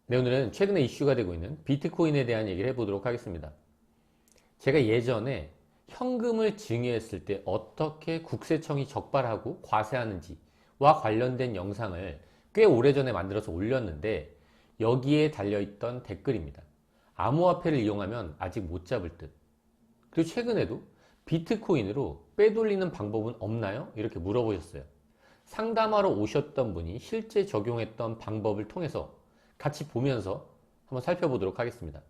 네, 오늘은 최근에 이슈가 되고 있는 비트코인에 대한 얘기를 해보도록 하겠습니다. 제가 예전에 현금을 증여했을 때 어떻게 국세청이 적발하고 과세하는지와 관련된 영상을 꽤 오래전에 만들어서 올렸는데 여기에 달려있던 댓글입니다. 암호화폐를 이용하면 아직 못 잡을 듯. 그리고 최근에도 비트코인으로 빼돌리는 방법은 없나요? 이렇게 물어보셨어요. 상담하러 오셨던 분이 실제 적용했던 방법을 통해서 같이 보면서 한번 살펴보도록 하겠습니다.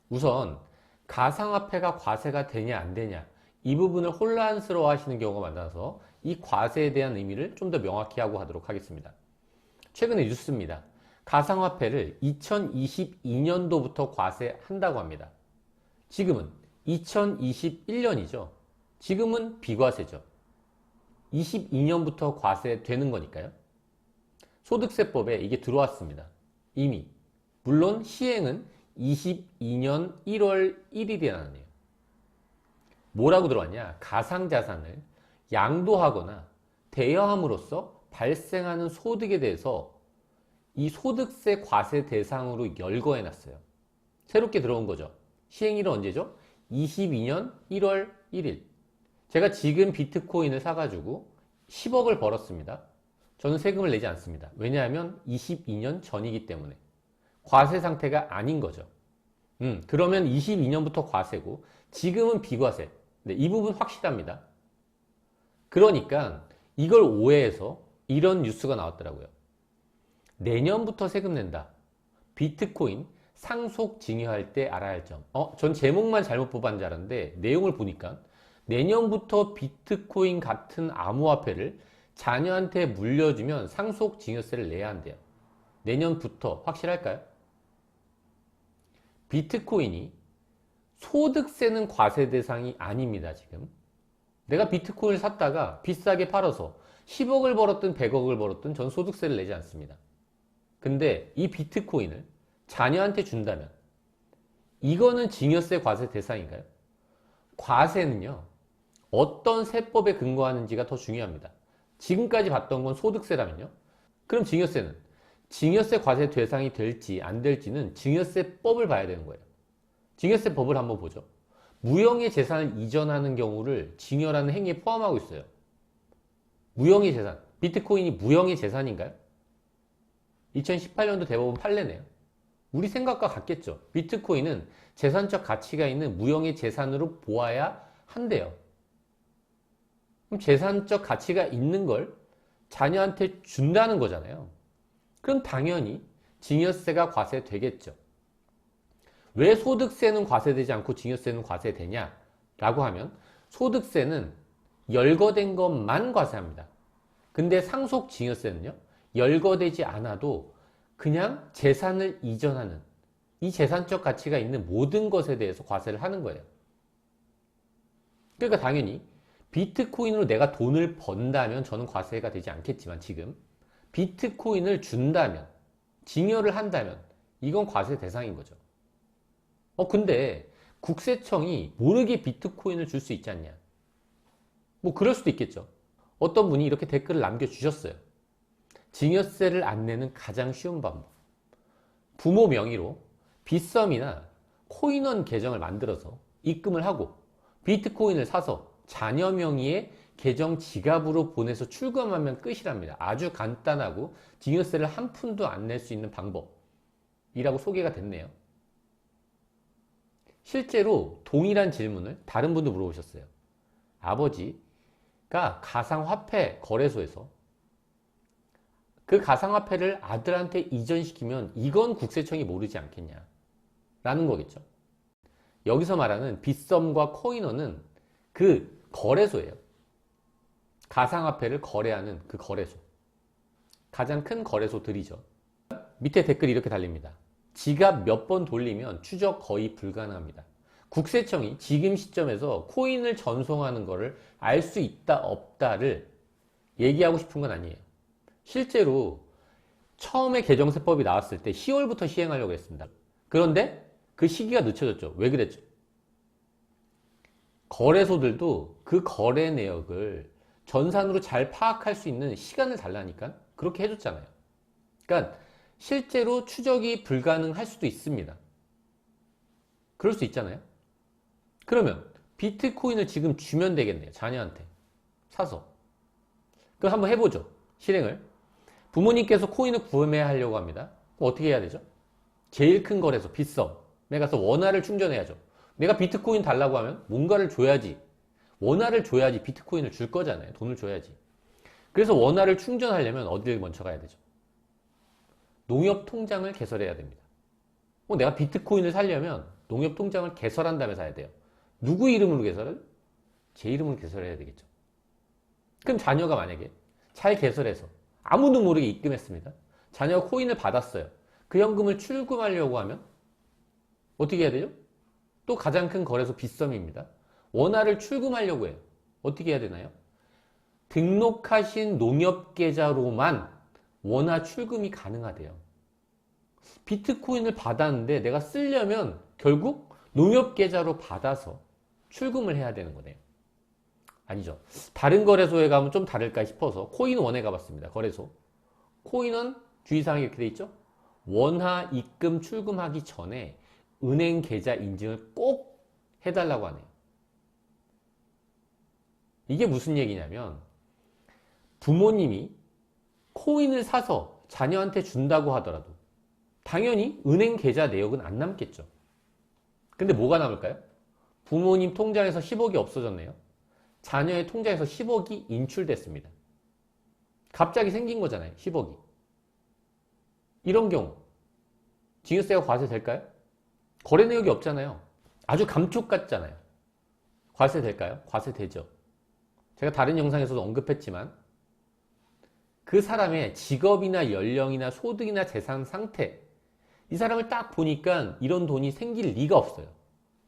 우선 가상화폐가 과세가 되냐 안 되냐 이 부분을 혼란스러워 하시는 경우가 많아서 이 과세에 대한 의미를 좀 더 명확히 하고 하도록 하겠습니다. 최근에 뉴스입니다. 가상화폐를 2022년도부터 과세한다고 합니다. 지금은 2021년이죠. 지금은 비과세죠. 22년부터 과세되는 거니까요. 소득세법에 이게 들어왔습니다. 이미. 물론 시행은 22년 1월 1일에 나네요. 뭐라고 들어왔냐? 가상자산을 양도하거나 대여함으로써 발생하는 소득에 대해서 이 소득세 과세 대상으로 열거해놨어요. 새롭게 들어온 거죠. 시행일은 언제죠? 22년 1월 1일. 제가 지금 비트코인을 사가지고 10억을 벌었습니다. 저는 세금을 내지 않습니다. 왜냐하면 22년 전이기 때문에. 과세 상태가 아닌 거죠. 그러면 22년부터 과세고 지금은 비과세. 네, 이 부분 확실합니다. 그러니까 이걸 오해해서 이런 뉴스가 나왔더라고요. 내년부터 세금 낸다. 비트코인 상속 증여할 때 알아야 할 점. 전 제목만 잘못 뽑았는 줄 알았는데 내용을 보니까 내년부터 비트코인 같은 암호화폐를 자녀한테 물려주면 상속 증여세를 내야 한대요. 내년부터 확실할까요? 비트코인이 소득세는 과세 대상이 아닙니다. 지금 내가 비트코인을 샀다가 비싸게 팔아서 10억을 벌었든 100억을 벌었든 전 소득세를 내지 않습니다. 근데 이 비트코인을 자녀한테 준다면 이거는 증여세 과세 대상인가요? 과세는요, 어떤 세법에 근거하는지가 더 중요합니다. 지금까지 봤던 건 소득세라면요, 그럼 증여세는 증여세 과세 대상이 될지 안 될지는 증여세법을 봐야 되는 거예요. 증여세법을 한번 보죠. 무형의 재산을 이전하는 경우를 증여라는 행위에 포함하고 있어요. 무형의 재산, 비트코인이 무형의 재산인가요? 2018년도 대법원 판례네요. 우리 생각과 같겠죠. 비트코인은 재산적 가치가 있는 무형의 재산으로 보아야 한대요. 그럼 재산적 가치가 있는 걸 자녀한테 준다는 거잖아요. 그럼 당연히 증여세가 과세되겠죠. 왜 소득세는 과세되지 않고 증여세는 과세되냐? 라고 하면 소득세는 열거된 것만 과세합니다. 근데 상속 증여세는요, 열거되지 않아도 그냥 재산을 이전하는 이 재산적 가치가 있는 모든 것에 대해서 과세를 하는 거예요. 그러니까 당연히 비트코인으로 내가 돈을 번다면 저는 과세가 되지 않겠지만 지금 비트코인을 준다면, 증여를 한다면 이건 과세 대상인 거죠. 근데 국세청이 모르게 비트코인을 줄 수 있지 않냐? 뭐 그럴 수도 있겠죠. 어떤 분이 이렇게 댓글을 남겨주셨어요. 증여세를 안 내는 가장 쉬운 방법. 부모 명의로 빗썸이나 코인원 계정을 만들어서 입금을 하고 비트코인을 사서 자녀 명의의 계정 지갑으로 보내서 출금하면 끝이랍니다. 아주 간단하고 증여세를 한 푼도 안 낼 수 있는 방법이라고 소개가 됐네요. 실제로 동일한 질문을 다른 분도 물어보셨어요. 아버지가 가상화폐 거래소에서 그 가상화폐를 아들한테 이전시키면 이건 국세청이 모르지 않겠냐 라는 거겠죠. 여기서 말하는 빗썸과 코인원은 그 거래소예요. 가상화폐를 거래하는 그 거래소. 가장 큰 거래소들이죠. 밑에 댓글이 이렇게 달립니다. 지갑 몇 번 돌리면 추적 거의 불가능합니다. 국세청이 지금 시점에서 코인을 전송하는 것을 알 수 있다 없다를 얘기하고 싶은 건 아니에요. 실제로 처음에 개정세법이 나왔을 때 10월부터 시행하려고 했습니다. 그런데 그 시기가 늦춰졌죠. 왜 그랬죠? 거래소들도 그 거래 내역을 전산으로 잘 파악할 수 있는 시간을 달라니까 그렇게 해줬잖아요. 그러니까 실제로 추적이 불가능할 수도 있습니다. 그럴 수 있잖아요. 그러면 비트코인을 지금 주면 되겠네요. 자녀한테 사서. 그럼 한번 해보죠. 실행을. 부모님께서 코인을 구매하려고 합니다. 그럼 어떻게 해야 되죠? 제일 큰 거래소 빗썸에 가서 원화를 충전해야죠. 내가 비트코인 달라고 하면 뭔가를 줘야지. 원화를 줘야지 비트코인을 줄 거잖아요. 돈을 줘야지. 그래서 원화를 충전하려면 어디를 먼저 가야 되죠? 농협통장을 개설해야 됩니다. 내가 비트코인을 사려면 농협통장을 개설한 다음에 사야 돼요. 누구 이름으로 개설을? 제 이름으로 개설해야 되겠죠. 그럼 자녀가 만약에 잘 개설해서 아무도 모르게 입금했습니다. 자녀가 코인을 받았어요. 그 현금을 출금하려고 하면 어떻게 해야 되죠? 또 가장 큰 거래소 빗썸입니다. 원화를 출금하려고 해요. 어떻게 해야 되나요? 등록하신 농협계좌로만 원화 출금이 가능하대요. 비트코인을 받았는데 내가 쓰려면 결국 농협계좌로 받아서 출금을 해야 되는 거네요. 아니죠. 다른 거래소에 가면 좀 다를까 싶어서 코인원에 가봤습니다. 거래소. 코인원 주의사항이 이렇게 돼 있죠. 원화 입금 출금하기 전에 은행 계좌 인증을 꼭 해달라고 하네요. 이게 무슨 얘기냐면 부모님이 코인을 사서 자녀한테 준다고 하더라도 당연히 은행 계좌 내역은 안 남겠죠. 근데 뭐가 남을까요? 부모님 통장에서 10억이 없어졌네요. 자녀의 통장에서 10억이 인출됐습니다. 갑자기 생긴 거잖아요. 10억이. 이런 경우 증여세가 과세될까요? 거래 내역이 없잖아요. 아주 감쪽 같잖아요. 과세될까요? 과세되죠. 제가 다른 영상에서도 언급했지만 그 사람의 직업이나 연령이나 소득이나 재산 상태, 이 사람을 딱 보니까 이런 돈이 생길 리가 없어요.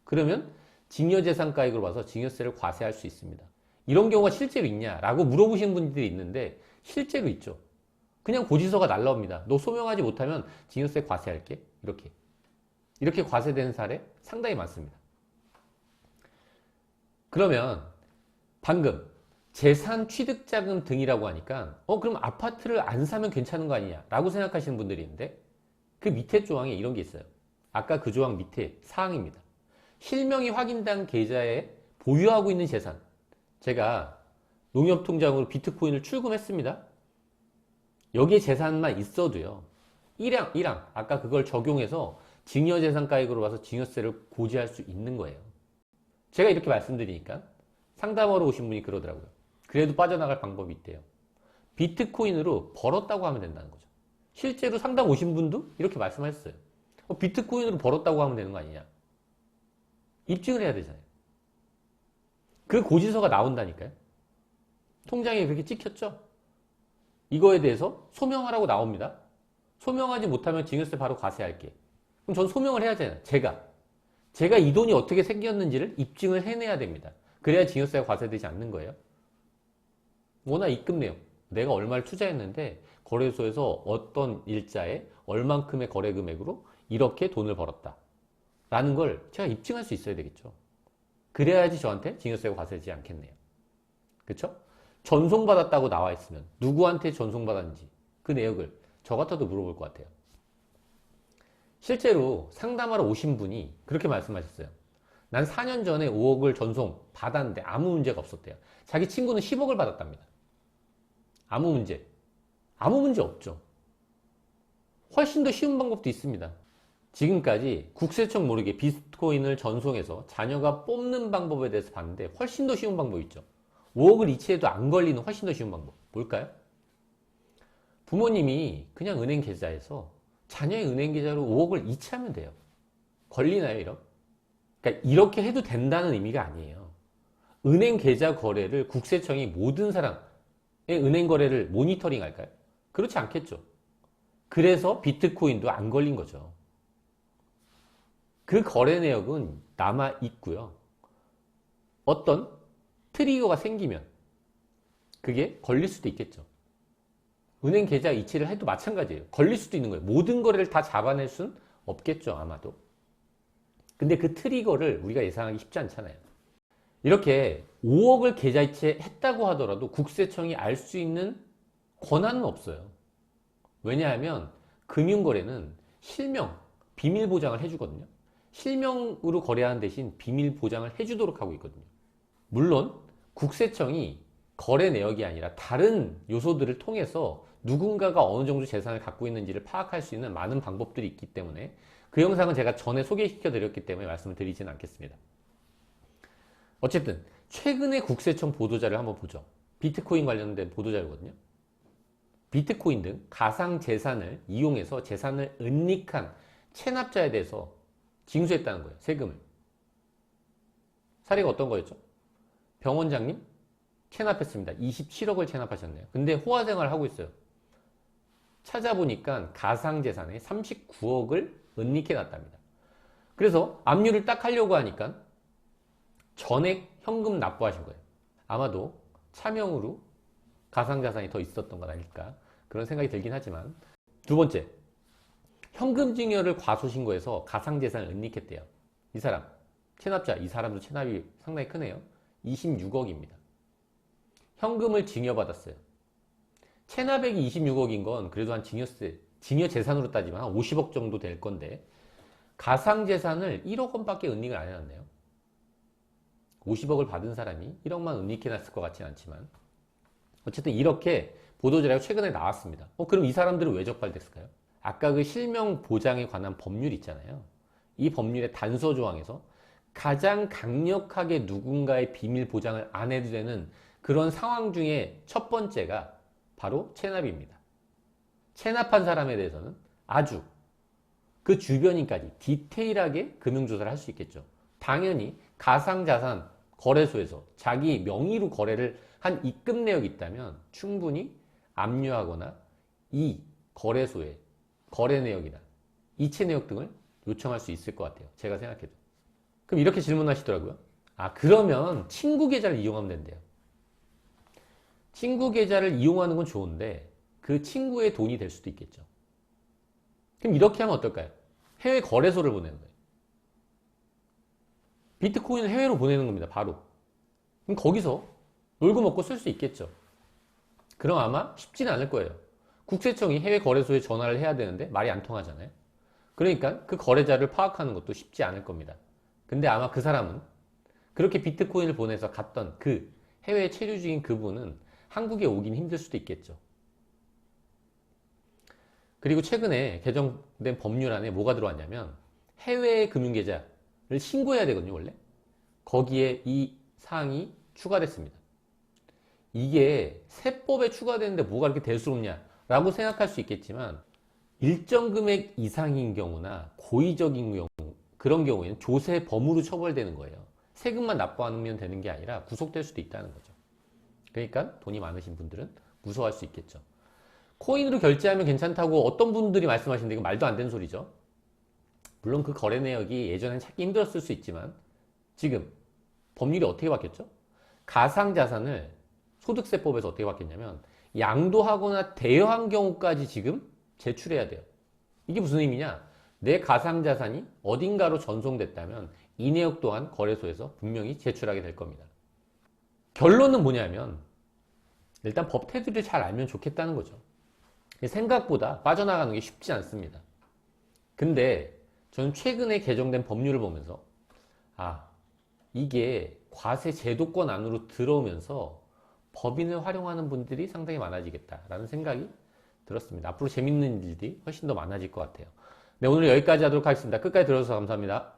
그러면 증여재산가액으로 봐서 증여세를 과세할 수 있습니다. 이런 경우가 실제로 있냐라고 물어보시는 분들이 있는데 실제로 있죠. 그냥 고지서가 날라옵니다. 너 소명하지 못하면 증여세 과세할게. 이렇게 과세되는 사례 상당히 많습니다. 그러면 방금 재산 취득자금 등이라고 하니까 그럼 아파트를 안 사면 괜찮은 거 아니냐 라고 생각하시는 분들이 있는데 그 밑에 조항에 이런 게 있어요. 아까 그 조항 밑에 사항입니다. 실명이 확인된 계좌에 보유하고 있는 재산, 제가 농협통장으로 비트코인을 출금했습니다. 여기에 재산만 있어도요. 1항 아까 그걸 적용해서 증여재산가액으로 봐서 증여세를 고지할 수 있는 거예요. 제가 이렇게 말씀드리니까 상담하러 오신 분이 그러더라고요. 그래도 빠져나갈 방법이 있대요. 비트코인으로 벌었다고 하면 된다는 거죠. 실제로 상담 오신 분도 이렇게 말씀하셨어요. 비트코인으로 벌었다고 하면 되는 거 아니냐. 입증을 해야 되잖아요. 그 고지서가 나온다니까요. 통장에 그렇게 찍혔죠. 이거에 대해서 소명하라고 나옵니다. 소명하지 못하면 증여세 바로 과세할게. 그럼 전 소명을 해야 되잖아요. 제가 이 돈이 어떻게 생겼는지를 입증을 해내야 됩니다. 그래야 증여세가 과세되지 않는 거예요. 원화 입금 내역, 내가 얼마를 투자했는데 거래소에서 어떤 일자에 얼만큼의 거래 금액으로 이렇게 돈을 벌었다 라는 걸 제가 입증할 수 있어야 되겠죠. 그래야지 저한테 증여세가 과세되지 않겠네요. 그렇죠? 전송받았다고 나와 있으면 누구한테 전송받았는지 그 내역을 저 같아도 물어볼 것 같아요. 실제로 상담하러 오신 분이 그렇게 말씀하셨어요. 난 4년 전에 5억을 전송 받았는데 아무 문제가 없었대요. 자기 친구는 10억을 받았답니다. 아무 문제 없죠. 훨씬 더 쉬운 방법도 있습니다. 지금까지 국세청 모르게 비트코인을 전송해서 자녀가 뽑는 방법에 대해서 봤는데 훨씬 더 쉬운 방법이 있죠. 5억을 이체해도 안 걸리는 훨씬 더 쉬운 방법. 뭘까요? 부모님이 그냥 은행 계좌에서 자녀의 은행 계좌로 5억을 이체하면 돼요. 걸리나요, 이런? 그러니까 이렇게 해도 된다는 의미가 아니에요. 은행 계좌 거래를 국세청이 모든 사람의 은행 거래를 모니터링 할까요? 그렇지 않겠죠. 그래서 비트코인도 안 걸린 거죠. 그 거래 내역은 남아 있고요. 어떤 트리거가 생기면 그게 걸릴 수도 있겠죠. 은행 계좌 이체를 해도 마찬가지예요. 걸릴 수도 있는 거예요. 모든 거래를 다 잡아낼 수는 없겠죠, 아마도. 근데 그 트리거를 우리가 예상하기 쉽지 않잖아요. 이렇게 5억을 계좌 이체했다고 하더라도 국세청이 알 수 있는 권한은 없어요. 왜냐하면 금융거래는 실명, 비밀 보장을 해주거든요. 실명으로 거래하는 대신 비밀 보장을 해주도록 하고 있거든요. 물론 국세청이 거래 내역이 아니라 다른 요소들을 통해서 누군가가 어느 정도 재산을 갖고 있는지를 파악할 수 있는 많은 방법들이 있기 때문에 그 영상은 제가 전에 소개시켜 드렸기 때문에 말씀을 드리지는 않겠습니다. 어쨌든 최근에 국세청 보도자를 한번 보죠. 비트코인 관련된 보도자료거든요. 비트코인 등 가상재산을 이용해서 재산을 은닉한 체납자에 대해서 징수했다는 거예요. 세금을. 사례가 어떤 거였죠? 병원장님 체납했습니다. 27억을 체납하셨네요. 근데 호화생활을 하고 있어요. 찾아보니까 가상재산에 39억을 은닉해 놨답니다. 그래서 압류를 딱 하려고 하니까 전액 현금 납부하신 거예요. 아마도 차명으로 가상자산이 더 있었던 건 아닐까 그런 생각이 들긴 하지만, 두 번째, 현금 증여를 과소신고해서 가상재산을 은닉했대요. 이 사람, 체납자, 이 사람도 체납이 상당히 크네요. 26억입니다. 현금을 증여받았어요. 체납액이 26억인 건 그래도 한 증여 재산으로 따지면 한 50억 정도 될 건데 가상재산을 1억 원밖에 은닉을 안 해놨네요. 50억을 받은 사람이 1억만 은닉해놨을 것 같지는 않지만 어쨌든 이렇게 보도자료가 최근에 나왔습니다. 그럼 이 사람들은 왜 적발됐을까요? 아까 그 실명 보장에 관한 법률 있잖아요. 이 법률의 단서 조항에서 가장 강력하게 누군가의 비밀 보장을 안 해도 되는 그런 상황 중에 첫 번째가 바로 체납입니다. 체납한 사람에 대해서는 아주 그 주변인까지 디테일하게 금융조사를 할 수 있겠죠. 당연히 가상자산 거래소에서 자기 명의로 거래를 한 입금 내역이 있다면 충분히 압류하거나 이 거래소에 거래 내역이나 이체 내역 등을 요청할 수 있을 것 같아요. 제가 생각해도. 그럼 이렇게 질문하시더라고요. 그러면 친구 계좌를 이용하면 된대요. 친구 계좌를 이용하는 건 좋은데 그 친구의 돈이 될 수도 있겠죠. 그럼 이렇게 하면 어떨까요? 해외 거래소를 보내는 거예요. 비트코인을 해외로 보내는 겁니다. 바로. 그럼 거기서 놀고 먹고 쓸 수 있겠죠. 그럼 아마 쉽지는 않을 거예요. 국세청이 해외 거래소에 전화를 해야 되는데 말이 안 통하잖아요. 그러니까 그 거래자를 파악하는 것도 쉽지 않을 겁니다. 근데 아마 그 사람은 그렇게 비트코인을 보내서 갔던 그 해외에 체류 중인 그분은 한국에 오긴 힘들 수도 있겠죠. 그리고 최근에 개정된 법률 안에 뭐가 들어왔냐면 해외 금융계좌를 신고해야 되거든요, 원래. 거기에 이 사항이 추가됐습니다. 이게 세법에 추가되는데 뭐가 그렇게 대수롭냐 라고 생각할 수 있겠지만 일정 금액 이상인 경우나 고의적인 경우, 그런 경우에는 조세범으로 처벌되는 거예요. 세금만 납부하면 되는 게 아니라 구속될 수도 있다는 거죠. 그러니까 돈이 많으신 분들은 무서워할 수 있겠죠. 코인으로 결제하면 괜찮다고 어떤 분들이 말씀하시는데 이거 말도 안 되는 소리죠. 물론 그 거래 내역이 예전엔 찾기 힘들었을 수 있지만 지금 법률이 어떻게 바뀌었죠? 가상자산을 소득세법에서 어떻게 바뀌었냐면 양도하거나 대여한 경우까지 지금 제출해야 돼요. 이게 무슨 의미냐? 내 가상자산이 어딘가로 전송됐다면 이 내역 또한 거래소에서 분명히 제출하게 될 겁니다. 결론은 뭐냐면 일단 법 테두리를 잘 알면 좋겠다는 거죠. 생각보다 빠져나가는 게 쉽지 않습니다. 근데 저는 최근에 개정된 법률을 보면서 이게 과세 제도권 안으로 들어오면서 법인을 활용하는 분들이 상당히 많아지겠다라는 생각이 들었습니다. 앞으로 재밌는 일들이 훨씬 더 많아질 것 같아요. 네, 오늘 여기까지 하도록 하겠습니다. 끝까지 들어주셔서 감사합니다.